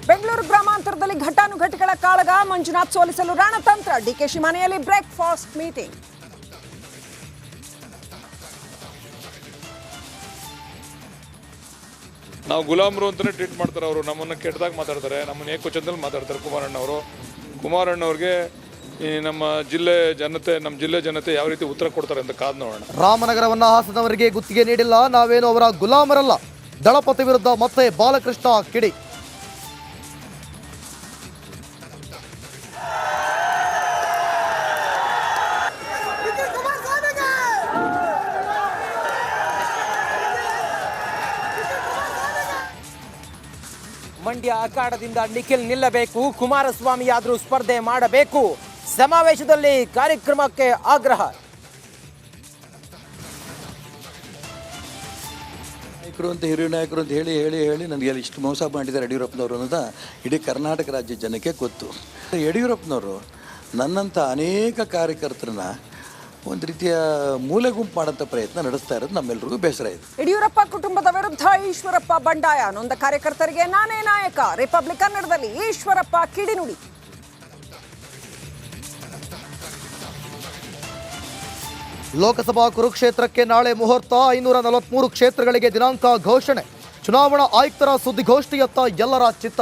ಬೆಂಗಳೂರು ಗ್ರಾಮಾಂತರದಲ್ಲಿ ಘಟಾನುಘಟಿಗಳ ಕಾಳಗ, ಮಂಜುನಾಥ್ ಸೋಲಿಸಲು ರಣತಂತ್ರ, ಡಿಕೆಶಿ ಮನೆಯಲ್ಲಿ ಬ್ರೇಕ್ಫಾಸ್ಟ್ ಮೀಟಿಂಗ್. ನಾವು ಗುಲಾಮರು ಅಂತಾನೆ ಟ್ರೀಟ್ ಮಾಡ್ತಾರೆ ಅವರು. ನಮ್ಮನ್ನು ಕೆಟ್ಟದಾಗ ಮಾತಾಡ್ತಾರೆ, ನಮ್ಮನ್ನು ಏಕವಚನದಲ್ಲಿ ಮಾತಾಡ್ತಾರೆ ಕುಮಾರಣ್ಣವ್ರಿಗೆ ನಮ್ಮ ಜಿಲ್ಲೆ ಜನತೆ ಯಾವ ರೀತಿ ಉತ್ತರ ಕೊಡ್ತಾರೆ ಅಂತ ಕಾದು ನೋಡೋಣ. ರಾಮನಗರವನ್ನ ಹಾಸನವರಿಗೆ ಗುತ್ತಿಗೆ ನೀಡಿಲ್ಲ, ನಾವೇನು ಅವರ ಗುಲಾಮರಲ್ಲ. ದಳಪತಿ ವಿರುದ್ಧ ಮತ್ತೆ ಬಾಲಕೃಷ್ಣ ಕಿಡಿ. ಮಂಡ್ಯ ಅಖಾಡದಿಂದ ನಿಖಿಲ್ ನಿಲ್ಲಬೇಕು, ಕುಮಾರಸ್ವಾಮಿಯಾದರೂ ಸ್ಪರ್ಧೆ ಮಾಡಬೇಕು. ಸಮಾವೇಶದಲ್ಲಿ ಕಾರ್ಯಕ್ರಮಕ್ಕೆ ಆಗ್ರಹ. ನಾಯಕರು ಅಂತ ಹಿರಿಯ ನಾಯಕರು ಅಂತ ಹೇಳಿ ಹೇಳಿ ಹೇಳಿ ನನಗೆ ಇಷ್ಟು ಮೋಸ ಮಾಡಿದ್ದಾರೆ ಯಡಿಯೂರಪ್ಪನವರು ಅನ್ನೋದ ಇಡೀ ಕರ್ನಾಟಕ ರಾಜ್ಯ ಜನಕ್ಕೆ ಗೊತ್ತು. ಯಡಿಯೂರಪ್ಪನವರು ನನ್ನಂಥ ಅನೇಕ ಕಾರ್ಯಕರ್ತರನ್ನ ಒಂದು ರೀತಿಯ ಮೂಲೆ ಗುಂಪು ಮಾಡೋಂಥ ಪ್ರಯತ್ನ ನಡೆಸ್ತಾ ಇರೋದು ನಮ್ಮೆಲ್ಲರಿಗೂ ಬೇಸರ ಇದೆ. ಯಡಿಯೂರಪ್ಪ ಕುಟುಂಬದ ವಿರುದ್ಧ ಈಶ್ವರಪ್ಪ ಬಂಡಾಯ, ನೊಂದ ಕಾರ್ಯಕರ್ತರಿಗೆ ನಾನೇ ನಾಯಕ. ರಿಪಬ್ಲಿಕ್ ಕನ್ನಡದಲ್ಲಿ ಈಶ್ವರಪ್ಪ ಕಿಡಿನುಡಿ. ಲೋಕಸಭಾ ಕುರುಕ್ಷೇತ್ರಕ್ಕೆ ನಾಳೆ ಮುಹೂರ್ತ. 543 ಕ್ಷೇತ್ರಗಳಿಗೆ ದಿನಾಂಕ ಘೋಷಣೆ. ಚುನಾವಣಾ ಆಯುಕ್ತರ ಸುದ್ದಿಗೋಷ್ಠಿಯತ್ತ ಎಲ್ಲರ ಚಿತ್ತ.